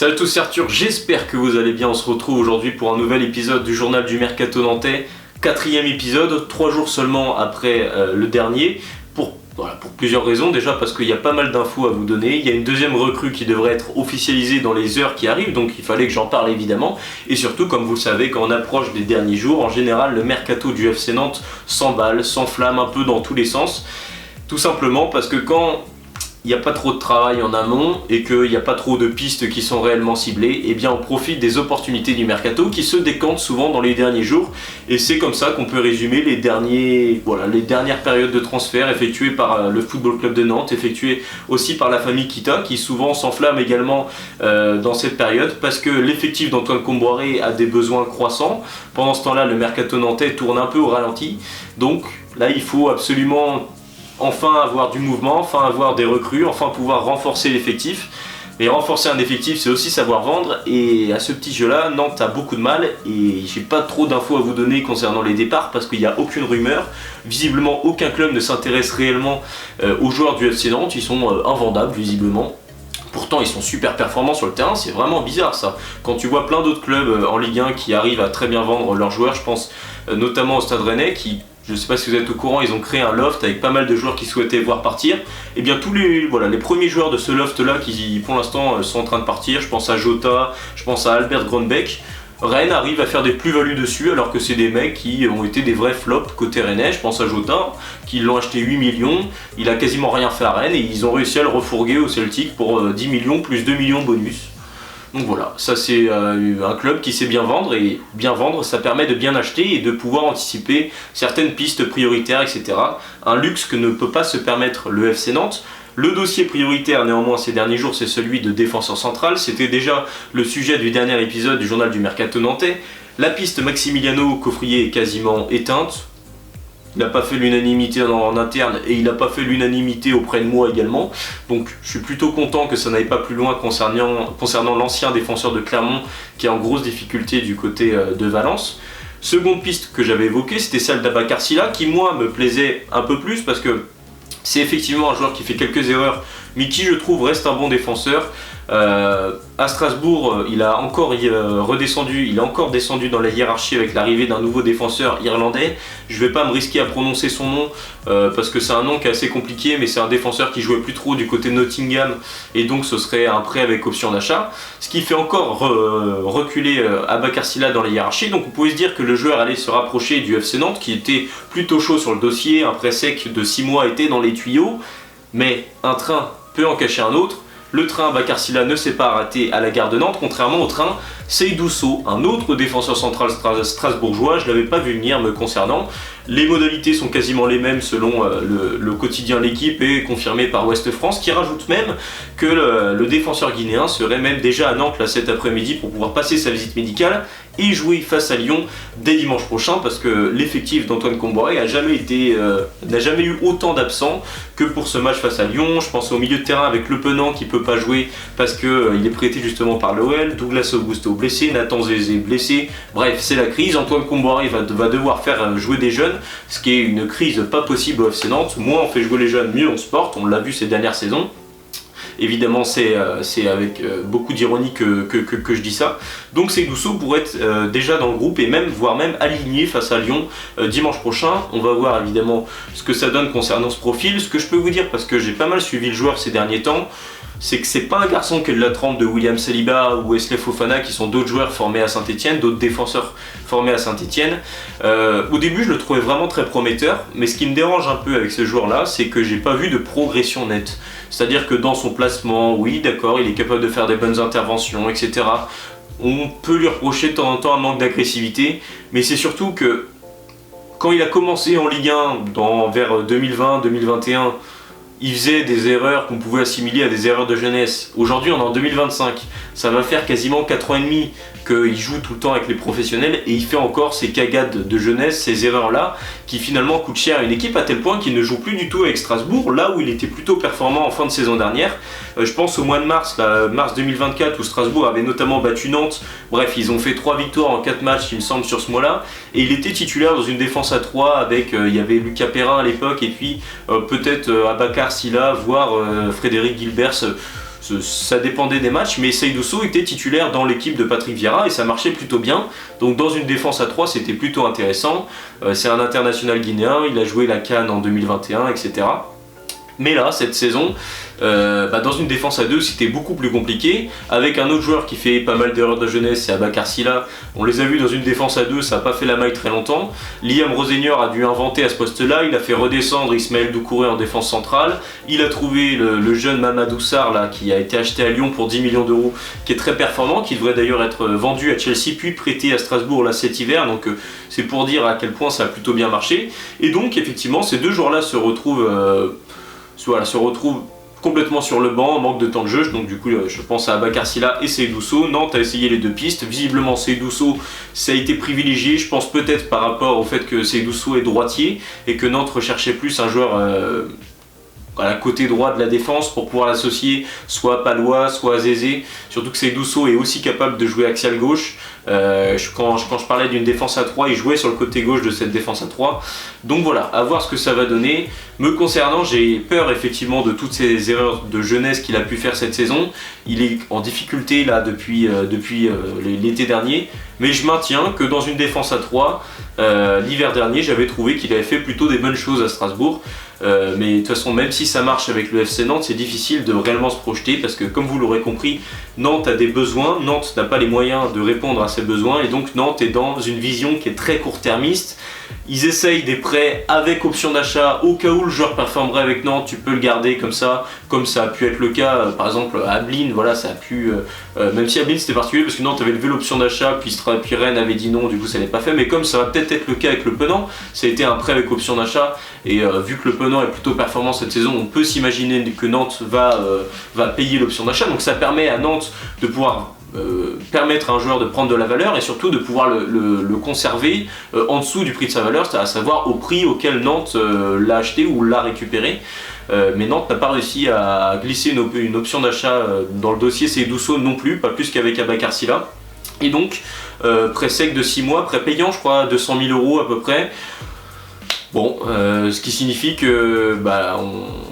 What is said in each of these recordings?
Salut à tous, c'est Arthur, j'espère que vous allez bien. On se retrouve aujourd'hui pour un nouvel épisode du journal du Mercato Nantais. 4e épisode, 3 jours seulement après le dernier. Pour plusieurs raisons. Déjà parce qu'il y a pas mal d'infos à vous donner. Il y a une deuxième recrue qui devrait être officialisée dans les heures qui arrivent, donc il fallait que j'en parle évidemment. Et surtout, comme vous le savez, quand on approche des derniers jours, en général le mercato du FC Nantes s'emballe, s'enflamme un peu dans tous les sens. Tout simplement parce que quand il n'y a pas trop de travail en amont et qu'il n'y a pas trop de pistes qui sont réellement ciblées, et bien on profite des opportunités du mercato qui se décantent souvent dans les derniers jours, et c'est comme ça qu'on peut résumer les dernières périodes de transfert effectuées par le Football Club de Nantes, effectuées aussi par la famille Kita, qui souvent s'enflamme également dans cette période parce que l'effectif d'Antoine Comboiré a des besoins croissants. Pendant ce temps-là, le mercato nantais tourne un peu au ralenti, donc là il faut absolument enfin avoir du mouvement, enfin avoir des recrues, enfin pouvoir renforcer l'effectif. Mais renforcer un effectif, c'est aussi savoir vendre, et à ce petit jeu-là, Nantes a beaucoup de mal, et j'ai pas trop d'infos à vous donner concernant les départs, parce qu'il n'y a aucune rumeur. Visiblement, aucun club ne s'intéresse réellement aux joueurs du FC Nantes, ils sont invendables visiblement. Pourtant, ils sont super performants sur le terrain, c'est vraiment bizarre ça. Quand tu vois plein d'autres clubs en Ligue 1 qui arrivent à très bien vendre leurs joueurs, je pense notamment au Stade Rennais, qui, je ne sais pas si vous êtes au courant, ils ont créé un loft avec pas mal de joueurs qui souhaitaient voir partir. Et bien tous les premiers joueurs de ce loft là qui pour l'instant sont en train de partir, je pense à Jota, je pense à Albert Grönbeck. Rennes arrive à faire des plus-values dessus alors que c'est des mecs qui ont été des vrais flops côté rennais. Je pense à Jota, qui l'ont acheté 8 millions, il a quasiment rien fait à Rennes et ils ont réussi à le refourguer au Celtic pour 10 millions plus 2 millions bonus. Donc voilà, ça c'est un club qui sait bien vendre, et bien vendre ça permet de bien acheter et de pouvoir anticiper certaines pistes prioritaires, etc. Un luxe que ne peut pas se permettre le FC Nantes. Le dossier prioritaire néanmoins ces derniers jours, c'est celui de défenseur central. C'était déjà le sujet du dernier épisode du journal du Mercato Nantais. La piste Maximiliano Coffrier est quasiment éteinte. Il n'a pas fait l'unanimité en interne et il n'a pas fait l'unanimité auprès de moi également. Donc je suis plutôt content que ça n'aille pas plus loin concernant l'ancien défenseur de Clermont qui est en grosse difficulté du côté de Valence. Seconde piste que j'avais évoquée, c'était celle d'Abakar Sylla qui moi me plaisait un peu plus parce que c'est effectivement un joueur qui fait quelques erreurs mais qui je trouve reste un bon défenseur. À Strasbourg, il a encore redescendu, il a encore descendu dans la hiérarchie avec l'arrivée d'un nouveau défenseur irlandais. Je ne vais pas me risquer à prononcer son nom parce que c'est un nom qui est assez compliqué, mais c'est un défenseur qui jouait plus trop du côté de Nottingham et donc ce serait un prêt avec option d'achat. Ce qui fait encore reculer Abakar Sylla dans la hiérarchie. Donc on pouvait se dire que le joueur allait se rapprocher du FC Nantes qui était plutôt chaud sur le dossier. Un prêt sec de 6 mois était dans les tuyaux, mais un train peut en cacher un autre. Le train Abakar Sylla ne s'est pas arrêté à la gare de Nantes, contrairement au train Seydou Sow, un autre défenseur central strasbourgeois. Je ne l'avais pas vu venir me concernant. Les modalités sont quasiment les mêmes selon le quotidien L'Équipe et confirmé par Ouest France, qui rajoute même que le défenseur guinéen serait même déjà à Nantes là, cet après-midi pour pouvoir passer sa visite médicale et jouer face à Lyon dès dimanche prochain, parce que l'effectif d'Antoine Comboiré n'a jamais eu autant d'absents que pour ce match face à Lyon. Je pense au milieu de terrain avec Le Penant qui ne peut pas jouer parce qu'il est prêté justement par l'OL, Douglas Augusto blessé, Nathan Zézé blessé, bref c'est la crise. Antoine Comboiré va devoir faire jouer des jeunes, ce qui est une crise pas possible au FC Nantes. Moins on fait jouer les jeunes, mieux on se porte, on l'a vu ces dernières saisons. Évidemment c'est avec beaucoup d'ironie que je dis ça. Donc Seydou Sow pourrait être déjà dans le groupe et voire même aligné face à Lyon dimanche prochain. On va voir évidemment ce que ça donne concernant ce profil. Ce que je peux vous dire, parce que j'ai pas mal suivi le joueur ces derniers temps, c'est que c'est pas un garçon qui est de la trempe de William Saliba ou Wesley Fofana, qui sont d'autres joueurs formés à Saint-Etienne, d'autres défenseurs formés à Saint-Etienne. Au début je le trouvais vraiment très prometteur, mais ce qui me dérange un peu avec ce joueur-là, c'est que j'ai pas vu de progression nette. C'est-à-dire que dans son placement, oui d'accord, il est capable de faire des bonnes interventions, etc. On peut lui reprocher de temps en temps un manque d'agressivité, mais c'est surtout que quand il a commencé en Ligue 1 vers 2020-2021, il faisait des erreurs qu'on pouvait assimiler à des erreurs de jeunesse. Aujourd'hui, on est en 2025. Ça va faire quasiment 4 ans et demi qu'il joue tout le temps avec les professionnels et il fait encore ces cagades de jeunesse, ces erreurs-là, qui finalement coûtent cher à une équipe à tel point qu'il ne joue plus du tout avec Strasbourg, là où il était plutôt performant en fin de saison dernière. Je pense au mois de mars, mars 2024, où Strasbourg avait notamment battu Nantes. Bref, ils ont fait 3 victoires en 4 matchs, il me semble, sur ce mois-là. Et il était titulaire dans une défense à 3 avec, il y avait Lucas Perrin à l'époque, et puis peut-être Abakar Sylla, voire Frédéric Gilbert. Ça dépendait des matchs, mais Seydou Sow était titulaire dans l'équipe de Patrick Vieira et ça marchait plutôt bien. Donc dans une défense à 3, c'était plutôt intéressant. C'est un international guinéen, il a joué la CAN en 2021, etc. Mais là, cette saison, dans une défense à 2, c'était beaucoup plus compliqué. Avec un autre joueur qui fait pas mal d'erreurs de jeunesse, c'est Abakar Silla. On les a vus dans une défense à 2, ça n'a pas fait la maille très longtemps. Liam Rosenior a dû inventer à ce poste-là. Il a fait redescendre Ismaël Doucouré en défense centrale. Il a trouvé le jeune Mamadou Sarr, là, qui a été acheté à Lyon pour 10 millions d'euros, qui est très performant, qui devrait d'ailleurs être vendu à Chelsea, puis prêté à Strasbourg là, cet hiver. Donc c'est pour dire à quel point ça a plutôt bien marché. Et donc, effectivement, ces deux joueurs-là se retrouvent complètement sur le banc, en manque de temps de jeu. Donc du coup, je pense à Abakar Silla et Seydou Sow. Nantes a essayé les deux pistes. Visiblement, Seydou Sow, ça a été privilégié. Je pense peut-être par rapport au fait que Seydou Sow est droitier et que Nantes recherchait plus un joueur à la côté droit de la défense pour pouvoir l'associer soit à Palois, soit à Zézé. Surtout que Seydou Sow est aussi capable de jouer axial gauche. Quand je parlais d'une défense à 3, il jouait sur le côté gauche de cette défense à 3. Donc voilà, à voir ce que ça va donner. Me concernant, j'ai peur effectivement de toutes ces erreurs de jeunesse qu'il a pu faire cette saison. Il est en difficulté là depuis l'été dernier. Mais je maintiens que dans une défense à 3, l'hiver dernier, j'avais trouvé qu'il avait fait plutôt des bonnes choses à Strasbourg. Mais de toute façon, même si ça marche avec le FC Nantes, c'est difficile de réellement se projeter parce que, comme vous l'aurez compris, Nantes a des besoins, Nantes n'a pas les moyens de répondre à ses besoins et donc Nantes est dans une vision qui est très court-termiste. Ils essayent des prêts avec option d'achat au cas où le joueur performerait avec Nantes, tu peux le garder comme ça a pu être le cas par exemple à Ablin, voilà, ça a pu, même si Ablin c'était particulier parce que Nantes avait levé l'option d'achat, puis Rennes avait dit non, du coup ça n'est pas fait, mais comme ça va peut-être être le cas avec Le Penant, ça a été un prêt avec option d'achat et vu que Le Penant est plutôt performant cette saison, on peut s'imaginer que Nantes va payer l'option d'achat, donc ça permet à Nantes de pouvoir permettre à un joueur de prendre de la valeur et surtout de pouvoir le conserver en dessous du prix de sa valeur, à savoir au prix auquel Nantes l'a acheté ou l'a récupéré. Mais Nantes n'a pas réussi à glisser une option d'achat dans le dossier Seydou Sow non plus, pas plus qu'avec Abakar Silla. Et donc, prêt sec de 6 mois, prêt payant je crois, 200 000 € à peu près. Bon, ce qui signifie que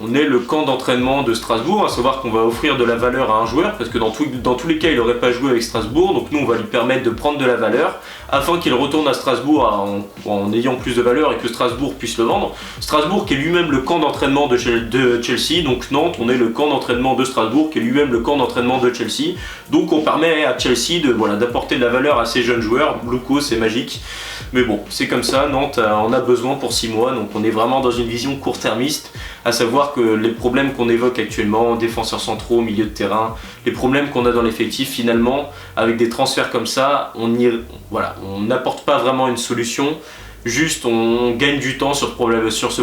on est le camp d'entraînement de Strasbourg, à savoir qu'on va offrir de la valeur à un joueur, parce que dans tous les cas il n'aurait pas joué avec Strasbourg, donc nous on va lui permettre de prendre de la valeur, afin qu'il retourne à Strasbourg en ayant plus de valeur et que Strasbourg puisse le vendre. Strasbourg qui est lui-même le camp d'entraînement de Chelsea, donc Nantes on est le camp d'entraînement de Strasbourg qui est lui-même le camp d'entraînement de Chelsea, donc on permet à Chelsea d'apporter de la valeur à ces jeunes joueurs. Bluco c'est magique, mais bon c'est comme ça, Nantes en a besoin pour 6 mois, donc on est vraiment dans une vision court-termiste, à savoir que les problèmes qu'on évoque actuellement, défenseurs centraux, milieu de terrain, les problèmes qu'on a dans l'effectif, finalement, avec des transferts comme ça, on n'apporte pas vraiment une solution, juste on gagne du temps sur ce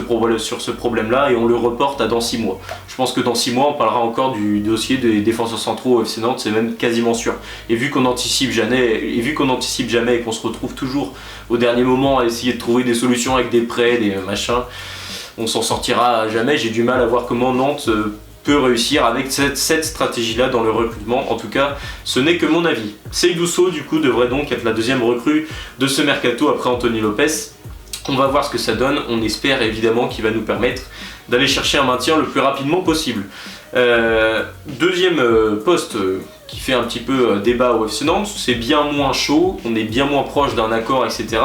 problème-là et on le reporte à dans 6 mois. Je pense que dans 6 mois, on parlera encore du dossier des défenseurs centraux au FC Nantes, c'est même quasiment sûr. Et vu qu'on anticipe jamais et qu'on se retrouve toujours au dernier moment à essayer de trouver des solutions avec des prêts, des machins, on s'en sortira jamais. J'ai du mal à voir comment Nantes peut réussir avec cette stratégie-là dans le recrutement. En tout cas, ce n'est que mon avis. Seydou Sow, du coup, devrait donc être la deuxième recrue de ce mercato après Anthony Lopez. On va voir ce que ça donne. On espère évidemment qu'il va nous permettre d'aller chercher un maintien le plus rapidement possible. Deuxième poste qui fait un petit peu débat au FC Nantes, c'est bien moins chaud, on est bien moins proche d'un accord, etc.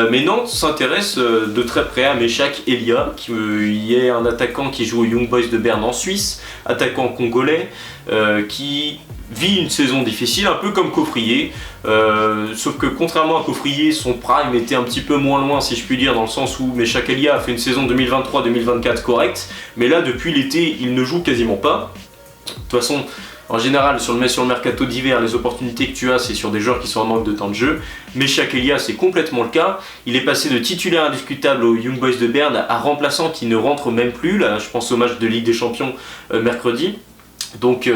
Mais Nantes s'intéresse de très près à Meshak Elia, qui est un attaquant qui joue au Young Boys de Berne en Suisse, attaquant congolais, qui vit une saison difficile, un peu comme Coffrier, sauf que contrairement à Coffrier, son prime était un petit peu moins loin, si je puis dire, dans le sens où Meshak Elia a fait une saison 2023-2024 correcte, mais là, depuis l'été, il ne joue quasiment pas. De toute façon, en général, sur le mercato d'hiver, les opportunités que tu as, c'est sur des joueurs qui sont en manque de temps de jeu. Meshak Elia, c'est complètement le cas. Il est passé de titulaire indiscutable aux Young Boys de Berne à remplaçant qui ne rentre même plus. Là, je pense au match de Ligue des Champions mercredi. Donc,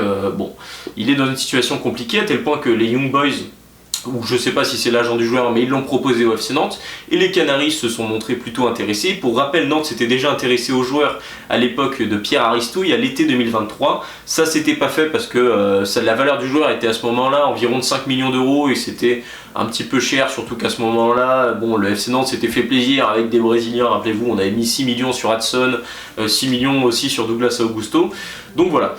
il est dans une situation compliquée à tel point que les Young Boys ou je sais pas si c'est l'agent du joueur, mais ils l'ont proposé au FC Nantes, et les Canaries se sont montrés plutôt intéressés. Pour rappel, Nantes s'était déjà intéressé aux joueurs à l'époque de Pierre Aristouille, à l'été 2023. Ça s'était pas fait parce que la valeur du joueur était à ce moment-là environ de 5 millions d'euros, et c'était un petit peu cher, surtout qu'à ce moment-là, bon, le FC Nantes s'était fait plaisir avec des Brésiliens, rappelez-vous, on avait mis 6 millions sur Hudson, 6 millions aussi sur Douglas Augusto. Donc voilà,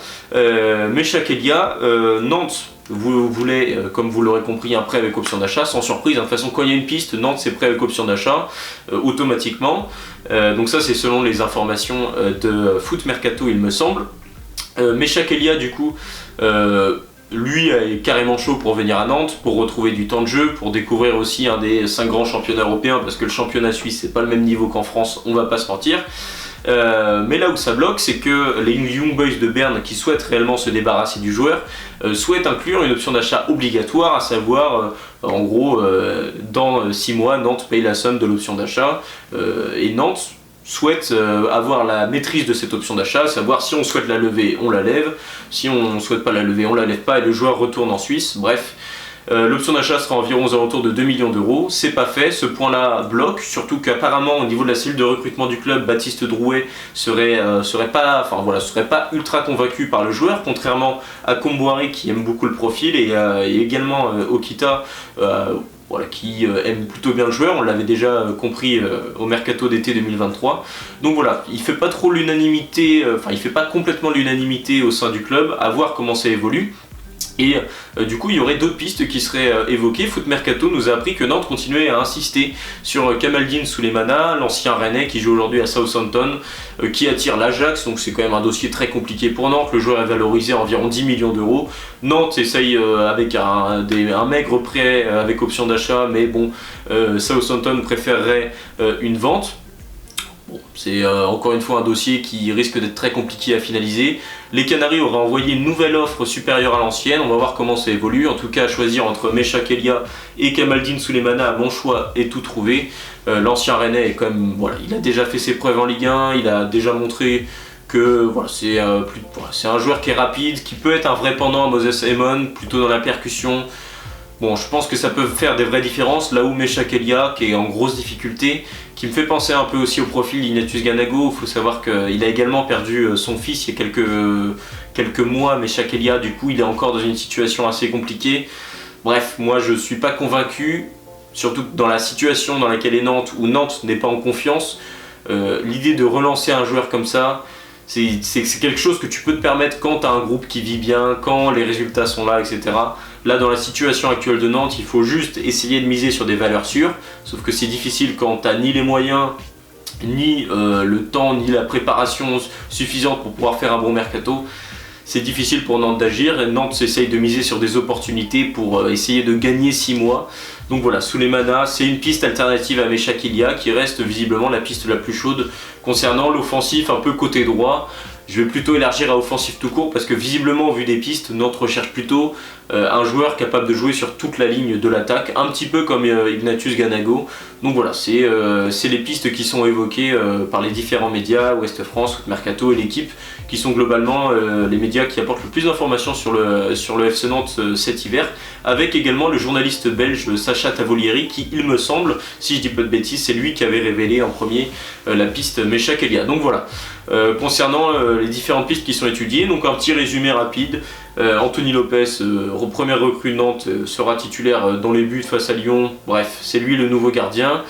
Mecha Kelia, Nantes vous voulez, comme vous l'aurez compris, un prêt avec option d'achat, sans surprise. De toute façon, quand il y a une piste, Nantes c'est prêt avec option d'achat, automatiquement. Donc ça c'est selon les informations de Foot Mercato, il me semble. Mecha Kelia, du coup, lui est carrément chaud pour venir à Nantes, pour retrouver du temps de jeu, pour découvrir aussi un des 5 grands championnats européens, parce que le championnat suisse c'est pas le même niveau qu'en France, on va pas se mentir. Mais là où ça bloque, c'est que les Young Boys de Berne, qui souhaitent réellement se débarrasser du joueur, souhaitent inclure une option d'achat obligatoire, à savoir, en gros, dans 6 mois, Nantes paye la somme de l'option d'achat, et Nantes souhaite avoir la maîtrise de cette option d'achat, savoir si on souhaite la lever, on la lève, si on ne souhaite pas la lever, on la lève pas, et le joueur retourne en Suisse, bref. L'option d'achat sera environ aux alentours de 2 millions d'euros, c'est pas fait, ce point-là bloque, surtout qu'apparemment au niveau de la cellule de recrutement du club, Baptiste Drouet serait pas ultra convaincu par le joueur, contrairement à Comboiré qui aime beaucoup le profil, et également Okita qui aime plutôt bien le joueur, on l'avait déjà compris au mercato d'été 2023. Donc voilà, il fait pas trop l'unanimité, il fait pas complètement l'unanimité au sein du club, à voir comment ça évolue. Et du coup, il y aurait d'autres pistes qui seraient évoquées. Foot Mercato nous a appris que Nantes continuait à insister sur Kamaldine Souleymana, l'ancien Rennais qui joue aujourd'hui à Southampton, qui attire l'Ajax, donc c'est quand même un dossier très compliqué pour Nantes. Le joueur est valorisé à environ 10 millions d'euros. Nantes essaye avec un maigre prêt avec option d'achat, mais bon, Southampton préférerait une vente. Bon, c'est encore une fois un dossier qui risque d'être très compliqué à finaliser. Les Canaries auraient envoyé une nouvelle offre supérieure à l'ancienne, on va voir comment ça évolue. En tout cas, à choisir entre Mecha Kelia et Kamaldine Souleymana, mon choix est tout trouvé. L'ancien Rennais est quand même, voilà, il a déjà fait ses preuves en Ligue 1, il a déjà montré que voilà, c'est un joueur qui est rapide, qui peut être un vrai pendant à Moses Simon, plutôt dans la percussion. Bon, je pense que ça peut faire des vraies différences, là où Mecha Kelia, qui est en grosse difficulté, qui me fait penser un peu aussi au profil d'Ignatius Ganago. Il faut savoir qu'il a également perdu son fils il y a quelques mois, Mecha Kelia, du coup il est encore dans une situation assez compliquée. Bref, moi je suis pas convaincu, surtout dans la situation dans laquelle est Nantes, où Nantes n'est pas en confiance. L'idée de relancer un joueur comme ça, c'est quelque chose que tu peux te permettre quand tu as un groupe qui vit bien, quand les résultats sont là, etc. Là, dans la situation actuelle de Nantes, il faut juste essayer de miser sur des valeurs sûres, sauf que c'est difficile quand tu n'as ni les moyens, ni le temps, ni la préparation suffisante pour pouvoir faire un bon mercato. C'est difficile pour Nantes d'agir, et Nantes essaye de miser sur des opportunités pour essayer de gagner 6 mois. Donc voilà, Souleymana, c'est une piste alternative à Mecha Kelia qui reste visiblement la piste la plus chaude concernant l'offensif un peu côté droit. Je vais plutôt élargir à offensif tout court parce que visiblement, vu des pistes, Nantes recherche plutôt un joueur capable de jouer sur toute la ligne de l'attaque, un petit peu comme Ignatius Ganago. Donc voilà, c'est les pistes qui sont évoquées par les différents médias, Ouest France, Foot Mercato et l'équipe, qui sont globalement les médias qui apportent le plus d'informations sur le FC Nantes cet hiver, avec également le journaliste belge Sacha Tavolieri qui, il me semble, si je dis pas de bêtises, c'est lui qui avait révélé en premier la piste Mecha Kelia. Donc voilà, concernant les différentes pistes qui sont étudiées, donc un petit résumé rapide. Anthony Lopez, première recrue de Nantes, sera titulaire dans les buts face à Lyon. Bref, c'est lui le nouveau gardien.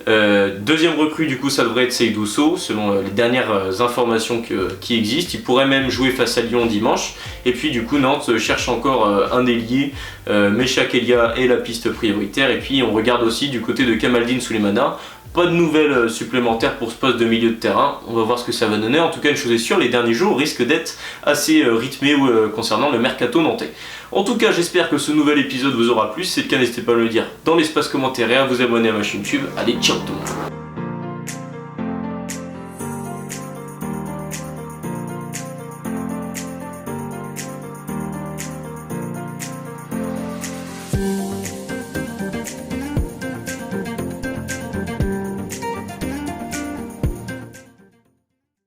Deuxième recrue, du coup, ça devrait être Seydou Sow, selon les dernières informations qui existent. Il pourrait même jouer face à Lyon dimanche. Et puis, du coup, Nantes cherche encore un ailier. Mecha Kelia est la piste prioritaire. Et puis, on regarde aussi du côté de Kamaldine Souleymana. Pas de nouvelles supplémentaires pour ce poste de milieu de terrain, on va voir ce que ça va donner. En tout cas, une chose est sûre, les derniers jours risquent d'être assez rythmés concernant le mercato nantais. En tout cas, j'espère que ce nouvel épisode vous aura plu. Si c'est le cas, n'hésitez pas à me le dire dans l'espace commentaire et à vous abonner à ma chaîne YouTube. Allez, ciao tout le monde.